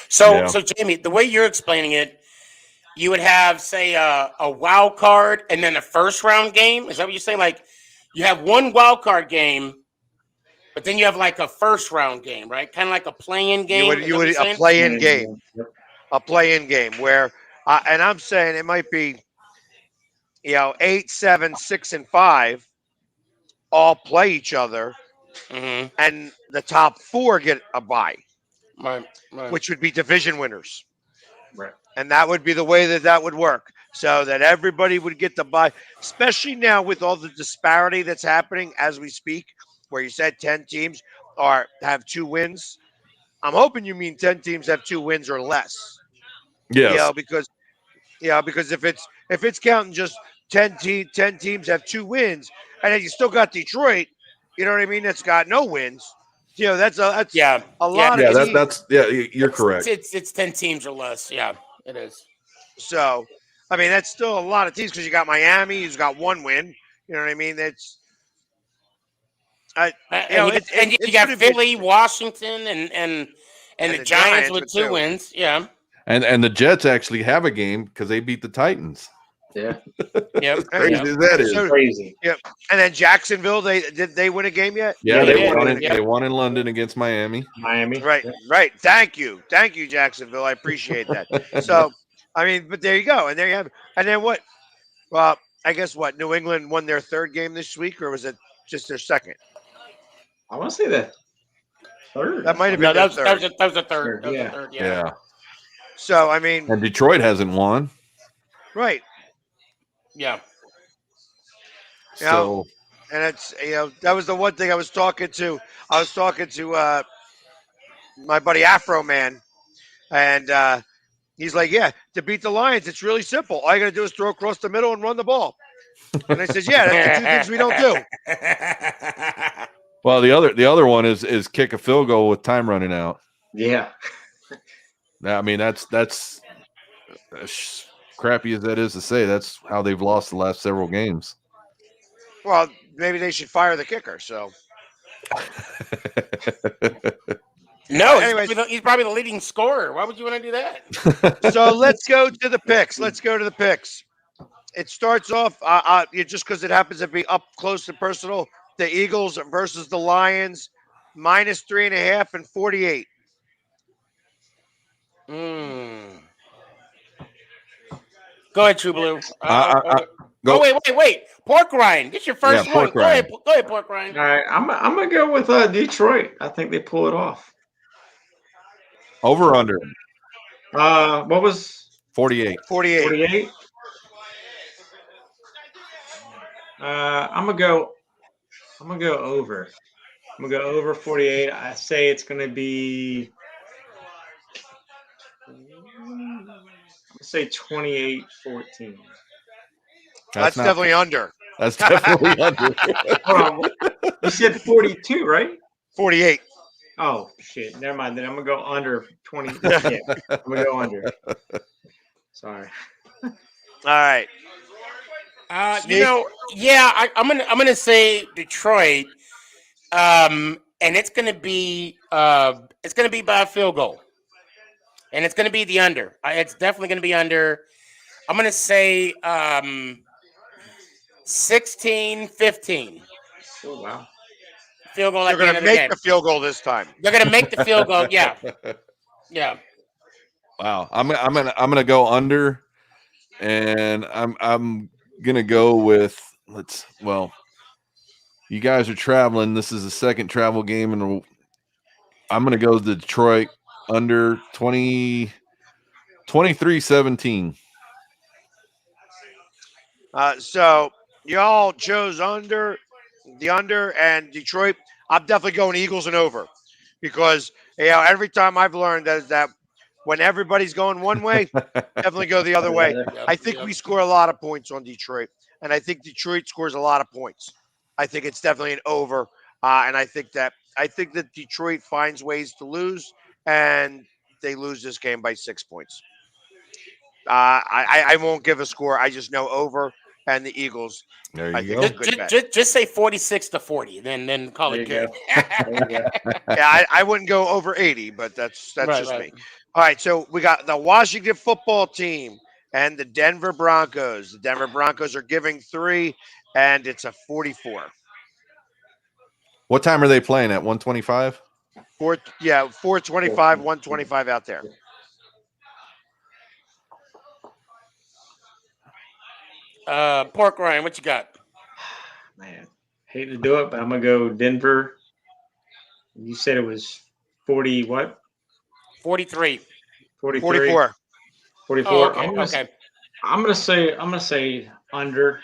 So Jamie, the way you're explaining it, you would have, say, a wild card and then a first round game. Is that what you're saying? Like you have one wild card game, but then you have like a first round game, right? Kind of like a play-in game. You would a play-in game, a play-in game where, and I'm saying it might be, 8, 7, 6, and 5 all play each other, and the top 4 get a bye, right. which would be division winners. Right. And that would be the way that would work, so that everybody would get the bye, especially now with all the disparity that's happening as we speak, where you said 10 teams have 2 wins. I'm hoping you mean 10 teams have 2 wins or less. Yes. Because if it's counting just 10 teams have 2 wins, and then you still got Detroit, you know what I mean? That's got no wins. That's a lot of teams. You're correct. It's 10 teams or less. Yeah, it is. So, I mean, that's still a lot of teams because you got Miami, who's got 1 win. You know what I mean? That's you got Philly, Washington, and the Giants with 2 wins. Yeah. And the Jets actually have a game because they beat the Titans. Yeah. Yep. Crazy as that is. Crazy. Yep. And then Jacksonville, did they win a game yet? Yeah, they won in London against Miami. Right. Thank you, Jacksonville. I appreciate that. So, I mean, but there you go, and there you have. And then what? Well, I guess what? New England won their 3rd game this week, or was it just their 2nd? I want to say the 3rd. That might have been that their 3rd. that was the third. That was Yeah. the third. Yeah. So, I mean, And Detroit hasn't won. right. Yeah. So And it's that was the one thing I was talking to my buddy Afro Man, and he's like, yeah, to beat the Lions, it's really simple. All you gotta do is throw across the middle and run the ball. And I says, yeah, that's the 2 things we don't do. well, the other one is kick a field goal with time running out. Yeah. I mean, that's as crappy as that is to say. That's how they've lost the last several games. Well, maybe they should fire the kicker. So No, anyways, he's probably the leading scorer. Why would you want to do that? so let's go to the picks. It starts off just because it happens to be up close and personal. The Eagles versus the Lions, -3.5 and 48. Go ahead, True Blue. Go. Wait. Pork rind. This is your first one. Go ahead, Pork rind. All right. I'm gonna go with Detroit. I think they pull it off. Over under. What was 48. 48? I'm gonna go over. I'm gonna go over 48. I say it's gonna be. I'm gonna say 28-14. That's definitely under. That's definitely under. You said 42, right? 48. Oh shit! Never mind. Then I'm gonna go under 20. Yeah, I'm gonna go under. Sorry. All right. I'm gonna say Detroit, and it's gonna be by a field goal, and it's gonna be the under. It's definitely gonna be under. I'm gonna say 16-15. Oh wow. Field goal. They're going to make the field goal this time. They're gonna make the field goal. Yeah. Yeah. Wow. I'm gonna go under, and I'm gonna go with you guys are traveling. This is the second travel game, and I'm gonna go to Detroit under 23-17. So y'all chose the under, and Detroit. I'm definitely going Eagles and over, because every time I've learned that when everybody's going one way, definitely go the other way. I think we score a lot of points on Detroit, and I think Detroit scores a lot of points. I think it's definitely an over, and I think that Detroit finds ways to lose, and they lose this game by 6 points. I won't give a score. I just know over, and the Eagles. There you go. Just say 46-40, then call it good. Yeah, I wouldn't go over 80, but that's just me. All right, so we got the Washington football team and the Denver Broncos. The Denver Broncos are giving 3, and it's a 44. What time are they playing at? 125? 425, 125 out there. Pork Ryan, what you got? Man, hate to do it, but I'm gonna go Denver. You said it was 40 what? 43. 43? 44. 44. Oh, okay. Okay. I'm gonna say under.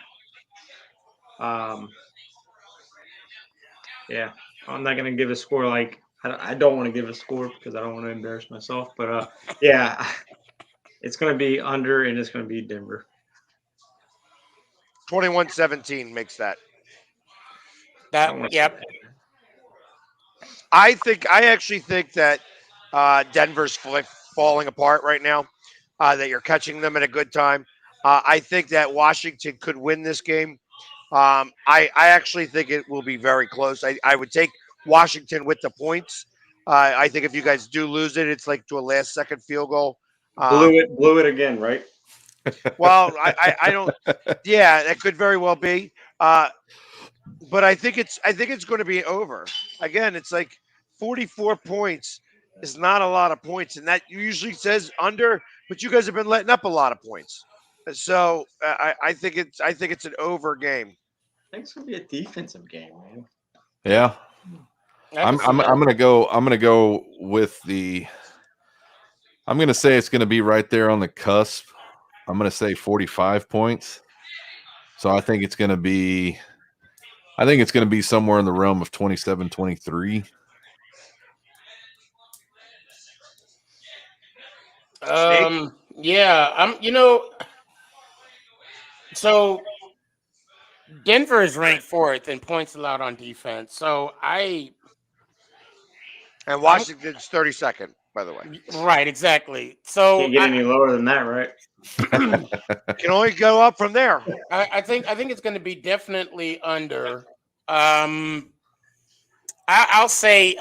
Yeah, I'm not gonna give a score. Like I don't want to give a score because I don't want to embarrass myself. But yeah, it's gonna be under, and it's gonna be Denver. 21-17 makes that. I don't wanna say Yep. that. I actually think that Denver's falling apart right now. That you're catching them at a good time. I think that Washington could win this game. I actually think it will be very close. I would take Washington with the points. I think if you guys do lose it, it's like to a last second field goal. Blew it again, right? Well, I don't. Yeah, that could very well be. But I think it's going to be over. Again, it's like 44 points is not a lot of points, and that usually says under. But you guys have been letting up a lot of points, so I think it's an over game. I think it's gonna be a defensive game, man. Yeah. I'm gonna go with the. I'm gonna say it's gonna be right there on the cusp. I'm gonna say 45 points. So I think it's gonna be somewhere in the realm of 27-23. Yeah, so Denver is ranked 4th in points allowed on defense. So And Washington's 32nd, by the way. Right, exactly. So Can't get any lower than that, right? Can only go up from there. I think it's going to be definitely under. I'll say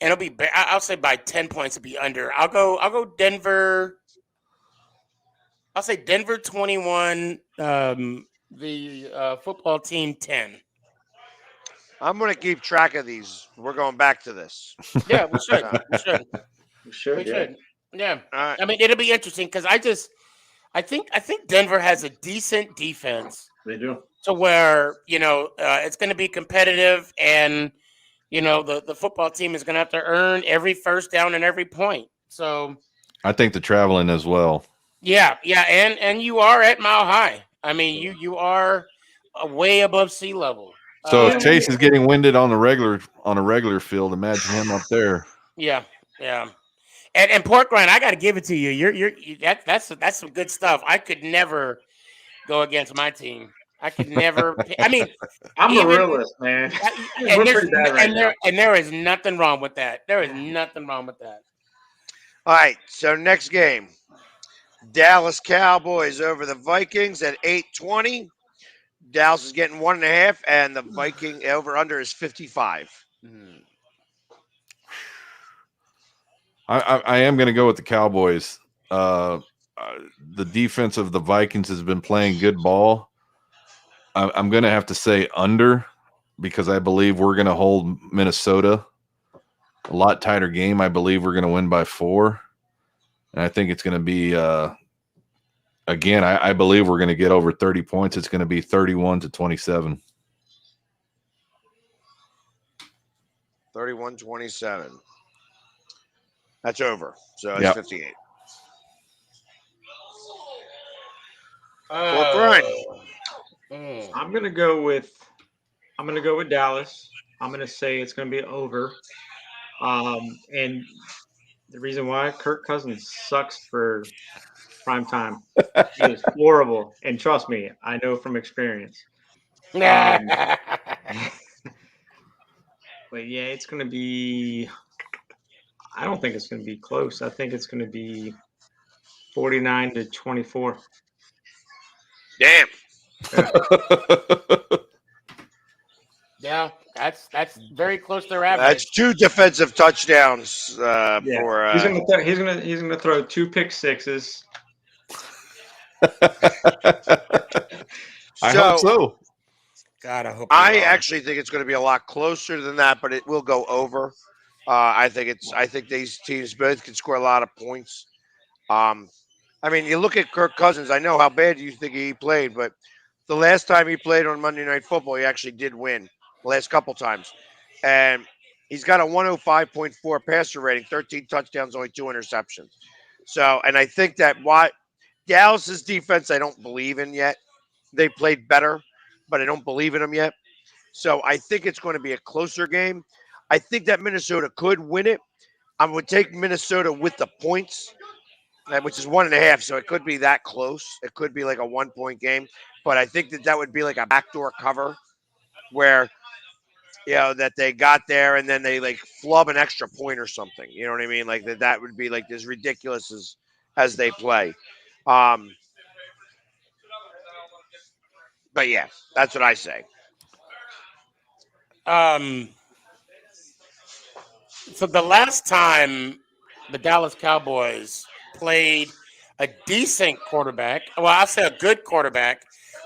it'll be. I'll say by 10 points it'll be under. I'll go Denver. I'll say Denver 21. The football team 10. I'm going to keep track of these. We're going back to this. Yeah, we should. We should. Yeah. Right. I mean, it'll be interesting because I think Denver has a decent defense. They do. To where it's going to be competitive, and the football team is going to have to earn every first down and every point. So I think the traveling as well. Yeah, and you are at Mile High. I mean, you are way above sea level. So if Chase is getting winded on a regular field, imagine him up there. Yeah. And Pork Rind, I got to give it to you. That's some good stuff. I could never go against my team. I could never. I mean, I'm a realist, man. And there is nothing wrong with that. There is nothing wrong with that. All right. So next game, Dallas Cowboys over the Vikings at 8:20. Dallas is getting 1.5, and the Viking over under is 55. I am going to go with the Cowboys. The defense of the Vikings has been playing good ball. I'm going to have to say under because I believe we're going to hold Minnesota a lot tighter game. I believe we're going to win by 4. And I think it's going to be, again, I believe we're going to get over 30 points. It's going to be 31-27. 31-27. That's over. So it's 58. I'm gonna go with Dallas. I'm gonna say it's gonna be over. And the reason why Kirk Cousins sucks for prime time. He is horrible. And trust me, I know from experience. But yeah, it's gonna be. I don't think it's gonna be close. I think it's gonna be 49-24. Damn. Yeah, that's very close to their average. That's 2 defensive touchdowns for. He's gonna throw 2 pick sixes. I hope so. God, I hope I you're wrong. actually think it's going to be a lot closer than that, but it will go over. I think these teams both can score a lot of points. Um, I mean, you look at Kirk Cousins. I know how bad you think he played, but the last time he played on Monday Night Football, he actually did win. The last couple times, and he's got a 105.4 passer rating, 13 touchdowns, only 2 interceptions. So, and I think that what Dallas's defense, I don't believe in yet. They played better, but I don't believe in them yet. So I think it's going to be a closer game. I think that Minnesota could win it. I would take Minnesota with the points, which is 1.5. So it could be that close. It could be like a 1 point game. But I think that would be like a backdoor cover where, that they got there and then they like flub an extra point or something. You know what I mean? Like that would be like as ridiculous as they play. Um, but yeah, that's what I say. So the last time the Dallas Cowboys played a decent quarterback, well, I'll say a good quarterback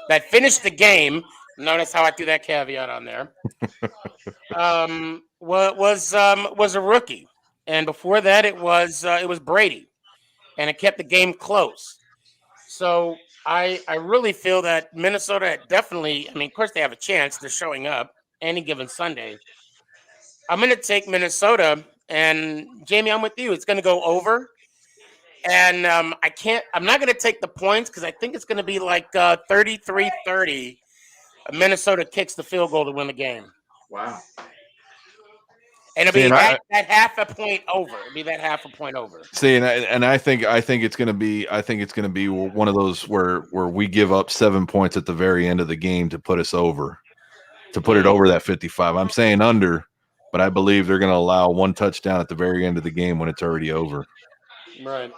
that finished the game. Notice how I threw that caveat on there. Was a rookie, and before that it was Brady, and it kept the game close. So I really feel that Minnesota definitely. I mean, of course they have a chance. They're showing up any given Sunday. I'm going to take Minnesota, and Jamie, I'm with you. It's going to go over, and I'm not going to take the points because I think it's going to be like 33-30. Minnesota kicks the field goal to win the game. Wow. And it'll be that half a point over. It'll be that half a point over. See, and I think it's going to be one of those where we give up 7 points at the very end of the game to put us over, to put it over that 55. I'm saying under, but I believe they're going to allow one touchdown at the very end of the game when it's already over. Right.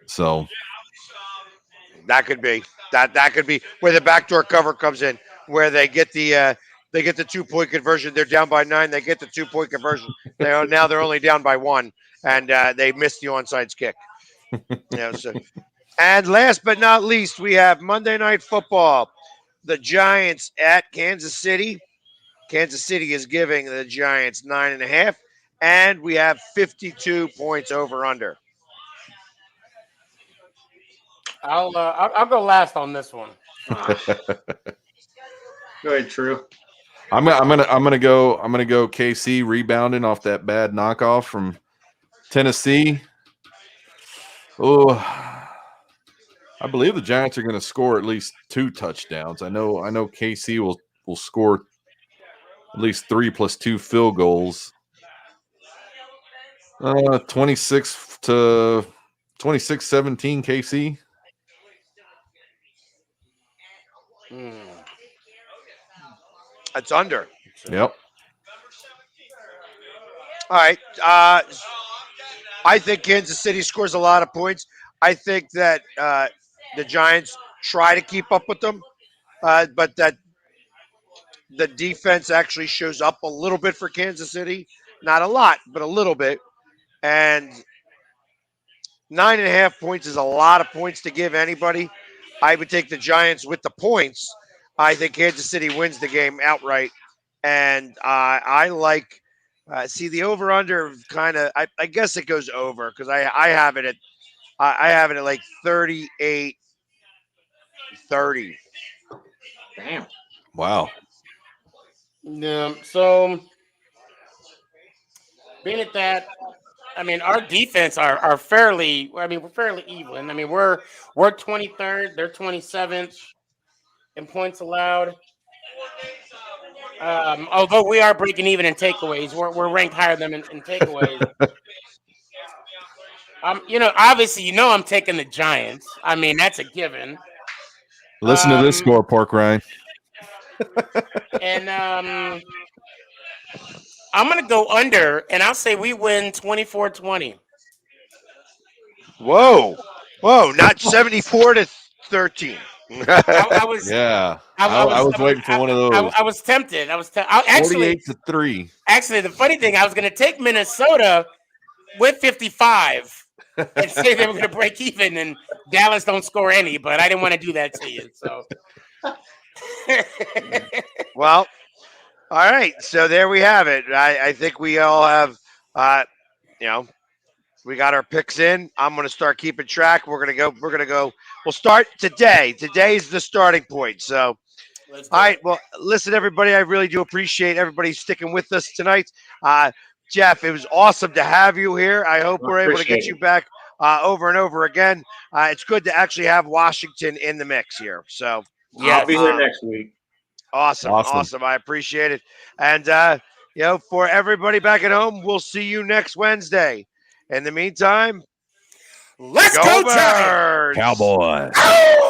So that could be where the backdoor cover comes in, where they get the 2 point conversion. They're down by 9. They get the 2 point conversion. Now they're only down by 1, and they missed the onside kick. And last but not least, we have Monday Night Football. The Giants at Kansas City. Kansas City is giving the Giants 9.5, and we have 52 points over under. I'll go last on this one. Go ahead, True. I'm gonna go KC rebounding off that bad knockoff from Tennessee. Oh, I believe the Giants are going to score at least 2 touchdowns. I know KC will score at least 3 plus 2 field goals. 26-17 KC. That's under. Yep. All right. I think Kansas City scores a lot of points. I think that the Giants try to keep up with them, but that the defense actually shows up a little bit for Kansas City. Not a lot, but a little bit. And 9.5 points is a lot of points to give anybody. I would take the Giants with the points. I think Kansas City wins the game outright. And I like the over under kind of. I guess it goes over because I have it at like 38-30. Damn. Wow. Yeah. So being at that, I mean, our defense are fairly. I mean, we're fairly even. I mean, we're 23rd. They're 27th in points allowed. Although we are breaking even in takeaways, we're ranked higher than in takeaways. Obviously, I'm taking the Giants. I mean, that's a given. Listen to this score, Pork Rind. And I'm going to go under, and I'll say we win 24-20. Whoa, not 74-13. I was waiting for one of those. I was tempted. Actually 48-3. Actually, the funny thing, I was going to take Minnesota with 55, and say they were going to break even, and Dallas don't score any. But I didn't want to do that to you. So, Well, all right. So there we have it. I think we all have, we got our picks in. I'm going to start keeping track. We're going to go. We'll start today. Today's the starting point. So, let's do all right. it. Well, listen, everybody. I really do appreciate everybody sticking with us tonight. Jeff, it was awesome to have you here. I hope we're able to get you back over and over again. It's good to actually have Washington in the mix here. So, I'll be Yes. here next week. awesome. I appreciate it. And, for everybody back at home, we'll see you next Wednesday. In the meantime, Let's go go, Giants! Birds! Cowboys. Ow!